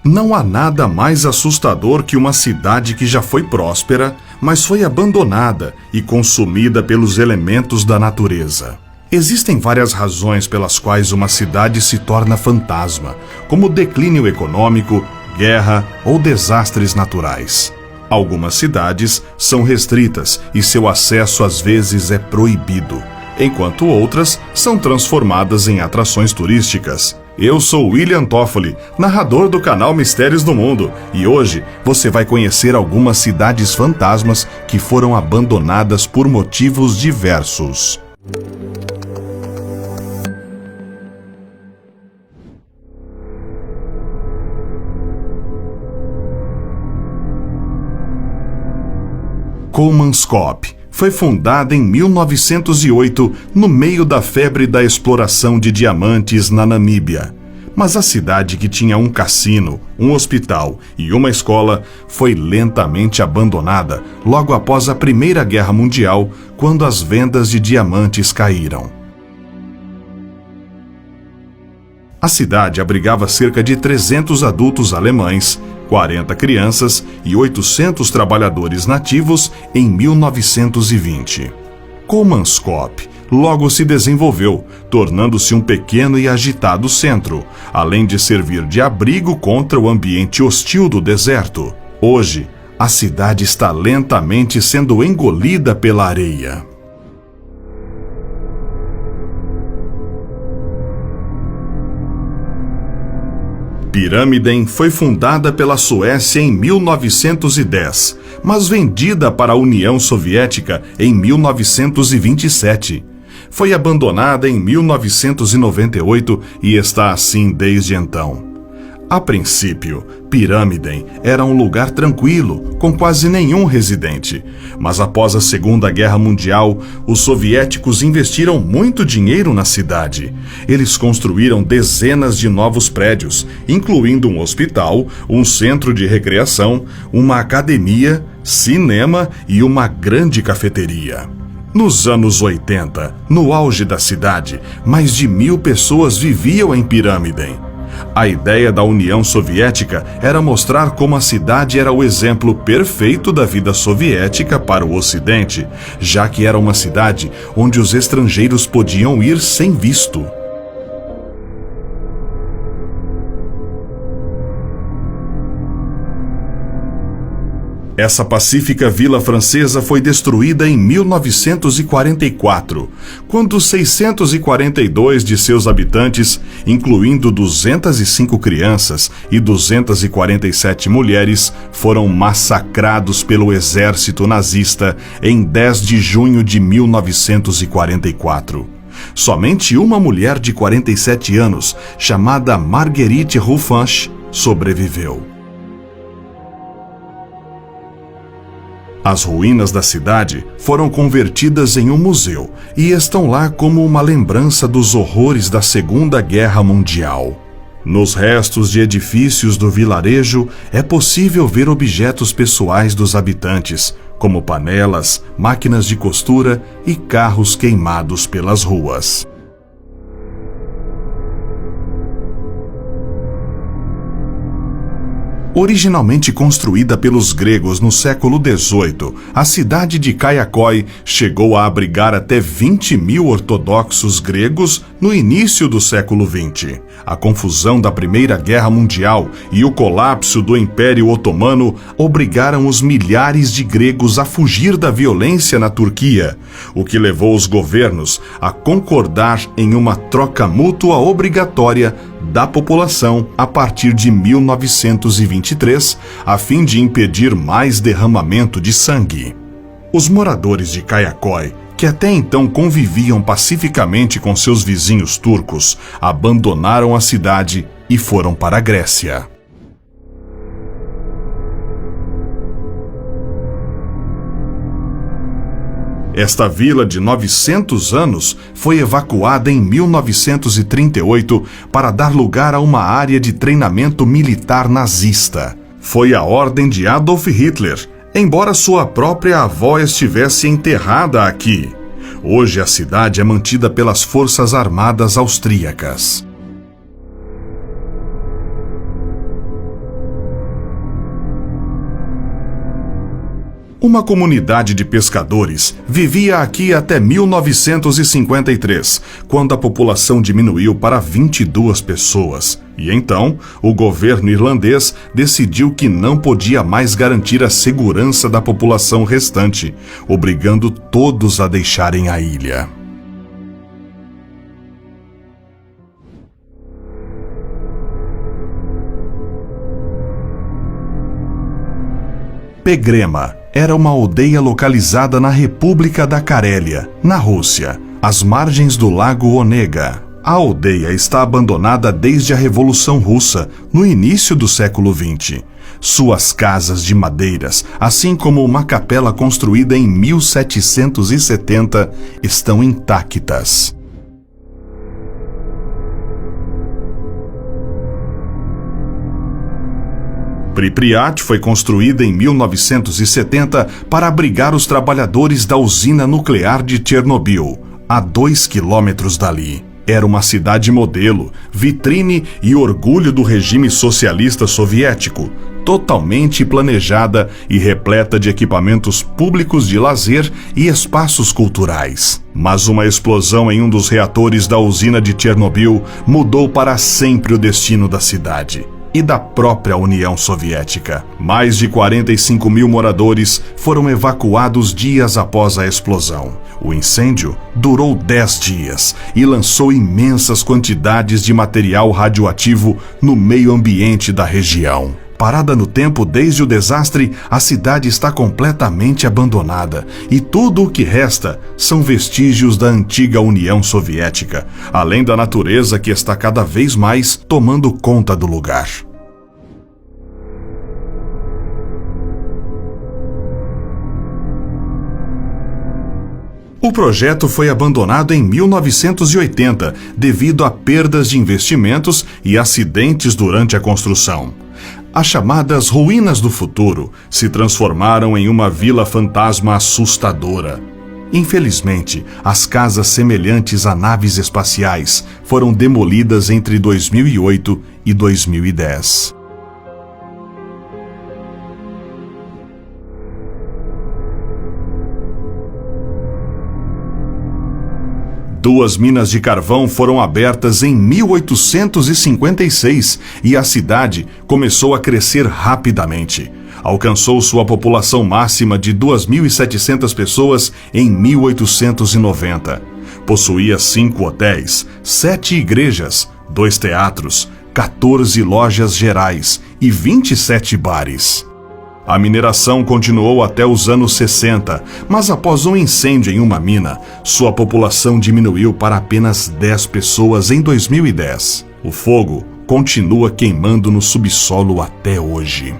Não há nada mais assustador que uma cidade que já foi próspera, mas foi abandonada e consumida pelos elementos da natureza. Existem várias razões pelas quais uma cidade se torna fantasma, como declínio econômico, guerra ou desastres naturais. Algumas cidades são restritas e seu acesso às vezes é proibido, enquanto outras são transformadas em atrações turísticas. Eu sou William Toffoli, narrador do canal Mistérios do Mundo, e hoje você vai conhecer algumas cidades fantasmas que foram abandonadas por motivos diversos. Kolmanskop foi fundada em 1908, no meio da febre da exploração de diamantes na Namíbia. Mas a cidade, que tinha um cassino, um hospital e uma escola, foi lentamente abandonada logo após a Primeira Guerra Mundial, quando as vendas de diamantes caíram. A cidade abrigava cerca de 300 adultos alemães, 40 crianças e 800 trabalhadores nativos em 1920. Kolmanskop logo se desenvolveu, tornando-se um pequeno e agitado centro, além de servir de abrigo contra o ambiente hostil do deserto. Hoje, a cidade está lentamente sendo engolida pela areia. Pyramiden foi fundada pela Suécia em 1910, mas vendida para a União Soviética em 1927. Foi abandonada em 1998 e está assim desde então. A princípio, Pyramiden era um lugar tranquilo, com quase nenhum residente. Mas após a Segunda Guerra Mundial, os soviéticos investiram muito dinheiro na cidade. Eles construíram dezenas de novos prédios, incluindo um hospital, um centro de recreação, uma academia, cinema e uma grande cafeteria. Nos anos 80, no auge da cidade, mais de 1.000 pessoas viviam em Pyramiden. A ideia da União Soviética era mostrar como a cidade era o exemplo perfeito da vida soviética para o Ocidente, já que era uma cidade onde os estrangeiros podiam ir sem visto. Essa pacífica vila francesa foi destruída em 1944, quando 642 de seus habitantes, incluindo 205 crianças e 247 mulheres, foram massacrados pelo exército nazista em 10 de junho de 1944. Somente uma mulher de 47 anos, chamada Marguerite Ruffach, sobreviveu. As ruínas da cidade foram convertidas em um museu e estão lá como uma lembrança dos horrores da Segunda Guerra Mundial. Nos restos de edifícios do vilarejo é possível ver objetos pessoais dos habitantes, como panelas, máquinas de costura e carros queimados pelas ruas. Originalmente construída pelos gregos no século XVIII, a cidade de Kayakói chegou a abrigar até 20.000 ortodoxos gregos no início do século XX. A confusão da Primeira Guerra Mundial e o colapso do Império Otomano obrigaram os milhares de gregos a fugir da violência na Turquia, o que levou os governos a concordar em uma troca mútua obrigatória da população a partir de 1923, a fim de impedir mais derramamento de sangue. Os moradores de Kayakói, que até então conviviam pacificamente com seus vizinhos turcos, abandonaram a cidade e foram para a Grécia. Esta vila de 900 anos foi evacuada em 1938 para dar lugar a uma área de treinamento militar nazista. Foi a ordem de Adolf Hitler, embora sua própria avó estivesse enterrada aqui. Hoje a cidade é mantida pelas Forças Armadas Austríacas. Uma comunidade de pescadores vivia aqui até 1953, quando a população diminuiu para 22 pessoas. E então, o governo irlandês decidiu que não podia mais garantir a segurança da população restante, obrigando todos a deixarem a ilha. Pegrema era uma aldeia localizada na República da Carélia, na Rússia, às margens do lago Onega. A aldeia está abandonada desde a Revolução Russa, no início do século XX. Suas casas de madeiras, assim como uma capela construída em 1770, estão intactas. Pripyat foi construída em 1970 para abrigar os trabalhadores da usina nuclear de Chernobyl, a 2 quilômetros dali. Era uma cidade modelo, vitrine e orgulho do regime socialista soviético, totalmente planejada e repleta de equipamentos públicos de lazer e espaços culturais. Mas uma explosão em um dos reatores da usina de Chernobyl mudou para sempre o destino da cidade e da própria União Soviética. Mais de 45 mil moradores foram evacuados dias após a explosão. O incêndio durou 10 dias e lançou imensas quantidades de material radioativo no meio ambiente da região. Parada no tempo desde o desastre, a cidade está completamente abandonada e tudo o que resta são vestígios da antiga União Soviética, além da natureza que está cada vez mais tomando conta do lugar. O projeto foi abandonado em 1980 devido a perdas de investimentos e acidentes durante a construção. As chamadas ruínas do futuro se transformaram em uma vila fantasma assustadora. Infelizmente, as casas semelhantes a naves espaciais foram demolidas entre 2008 e 2010. Duas minas de carvão foram abertas em 1856 e a cidade começou a crescer rapidamente. Alcançou sua população máxima de 2.700 pessoas em 1890. Possuía 5 hotéis, 7 igrejas, 2 teatros, 14 lojas gerais e 27 bares. A mineração continuou até os anos 60, mas após um incêndio em uma mina, sua população diminuiu para apenas 10 pessoas em 2010. O fogo continua queimando no subsolo até hoje.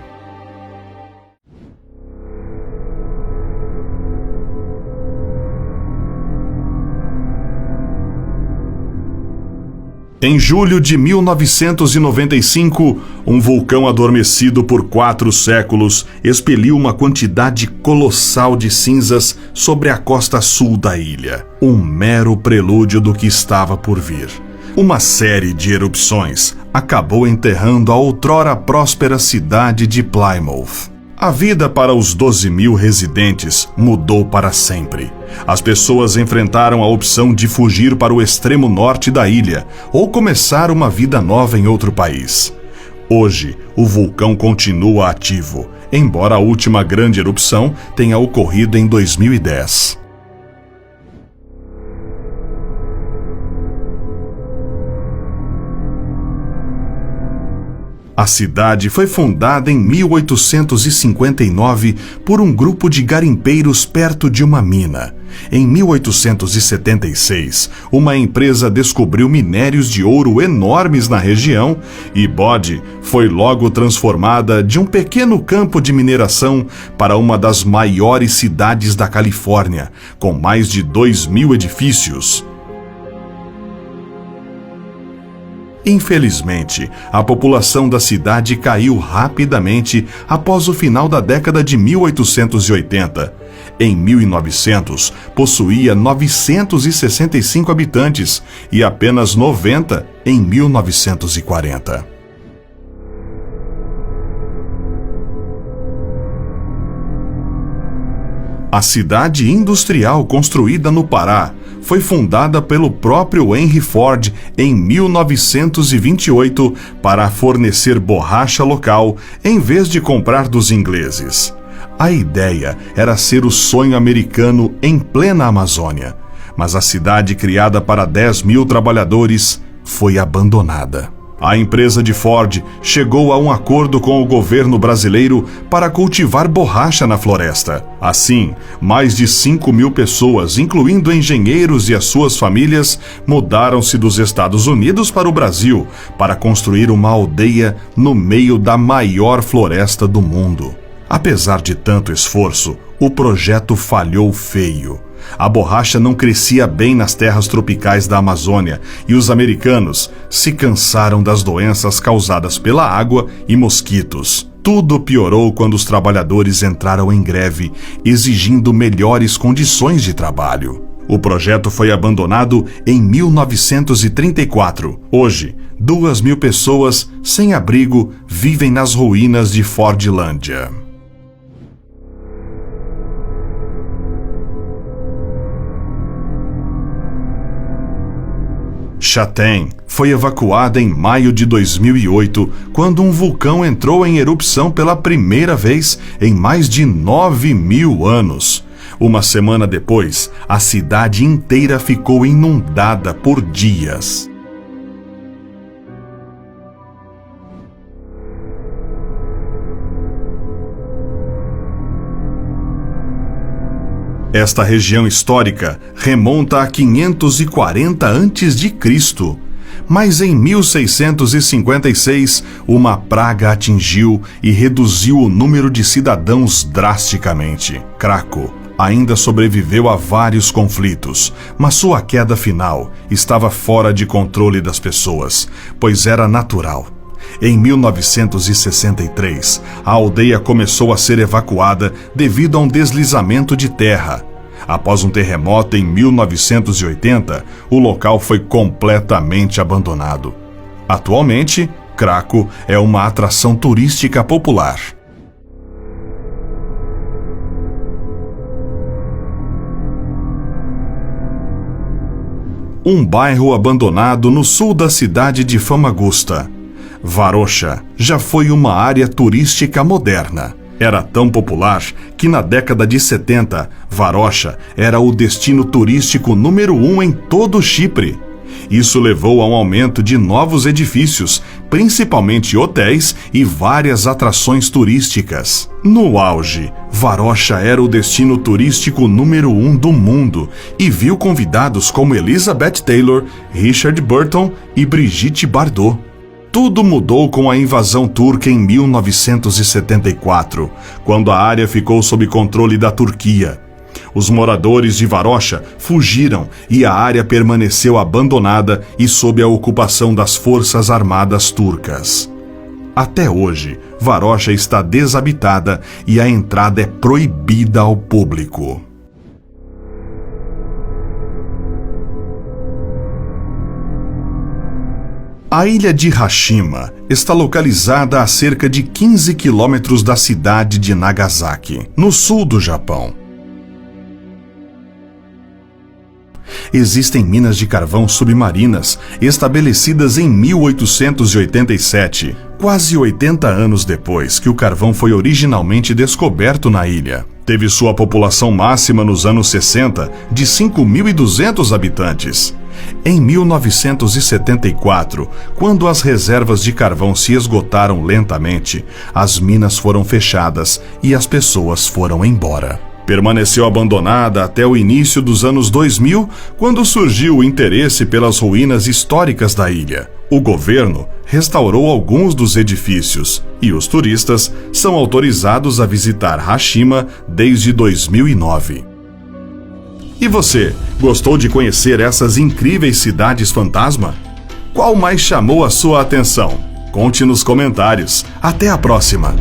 Em julho de 1995, um vulcão adormecido por 4 séculos expeliu uma quantidade colossal de cinzas sobre a costa sul da ilha. Um mero prelúdio do que estava por vir. Uma série de erupções acabou enterrando a outrora próspera cidade de Plymouth. A vida para os 12 mil residentes mudou para sempre. As pessoas enfrentaram a opção de fugir para o extremo norte da ilha ou começar uma vida nova em outro país. Hoje, o vulcão continua ativo, embora a última grande erupção tenha ocorrido em 2010. A cidade foi fundada em 1859 por um grupo de garimpeiros perto de uma mina. Em 1876, uma empresa descobriu minérios de ouro enormes na região e Bodie foi logo transformada de um pequeno campo de mineração para uma das maiores cidades da Califórnia, com mais de 2.000 edifícios. Infelizmente, a população da cidade caiu rapidamente após o final da década de 1880. Em 1900, possuía 965 habitantes e apenas 90 em 1940. A cidade industrial construída no Pará foi fundada pelo próprio Henry Ford em 1928 para fornecer borracha local em vez de comprar dos ingleses. A ideia era ser o sonho americano em plena Amazônia, mas a cidade criada para 10 mil trabalhadores foi abandonada. A empresa de Ford chegou a um acordo com o governo brasileiro para cultivar borracha na floresta. Assim, mais de 5 mil pessoas, incluindo engenheiros e as suas famílias, mudaram-se dos Estados Unidos para o Brasil para construir uma aldeia no meio da maior floresta do mundo. Apesar de tanto esforço, o projeto falhou feio. A borracha não crescia bem nas terras tropicais da Amazônia e os americanos se cansaram das doenças causadas pela água e mosquitos. Tudo piorou quando os trabalhadores entraram em greve, exigindo melhores condições de trabalho. O projeto foi abandonado em 1934. Hoje, 2.000 pessoas sem abrigo vivem nas ruínas de Fordlândia. Chatem foi evacuada em maio de 2008, quando um vulcão entrou em erupção pela primeira vez em mais de 9.000 anos. Uma semana depois, a cidade inteira ficou inundada por dias. Esta região histórica remonta a 540 a.C., mas em 1656 uma praga atingiu e reduziu o número de cidadãos drasticamente. Craco ainda sobreviveu a vários conflitos, mas sua queda final estava fora de controle das pessoas, pois era natural. Em 1963, a aldeia começou a ser evacuada devido a um deslizamento de terra. Após um terremoto em 1980, o local foi completamente abandonado. Atualmente, Craco é uma atração turística popular. Um bairro abandonado no sul da cidade de Famagusta. Varosha já foi uma área turística moderna. Era tão popular que na década de 70, Varosha era o destino turístico número 1 em todo o Chipre. Isso levou a um aumento de novos edifícios, principalmente hotéis e várias atrações turísticas. No auge, Varosha era o destino turístico número 1 do mundo e viu convidados como Elizabeth Taylor, Richard Burton e Brigitte Bardot. Tudo mudou com a invasão turca em 1974, quando a área ficou sob controle da Turquia. Os moradores de Varosha fugiram e a área permaneceu abandonada e sob a ocupação das forças armadas turcas. Até hoje, Varosha está desabitada e a entrada é proibida ao público. A ilha de Hashima está localizada a cerca de 15 quilômetros da cidade de Nagasaki, no sul do Japão. Existem minas de carvão submarinas estabelecidas em 1887, quase 80 anos depois que o carvão foi originalmente descoberto na ilha. Teve sua população máxima nos anos 60 de 5.200 habitantes. Em 1974, quando as reservas de carvão se esgotaram lentamente, as minas foram fechadas e as pessoas foram embora. Permaneceu abandonada até o início dos anos 2000, quando surgiu o interesse pelas ruínas históricas da ilha. O governo restaurou alguns dos edifícios e os turistas são autorizados a visitar Hashima desde 2009. E você, gostou de conhecer essas incríveis cidades fantasma? Qual mais chamou a sua atenção? Conte nos comentários. Até a próxima!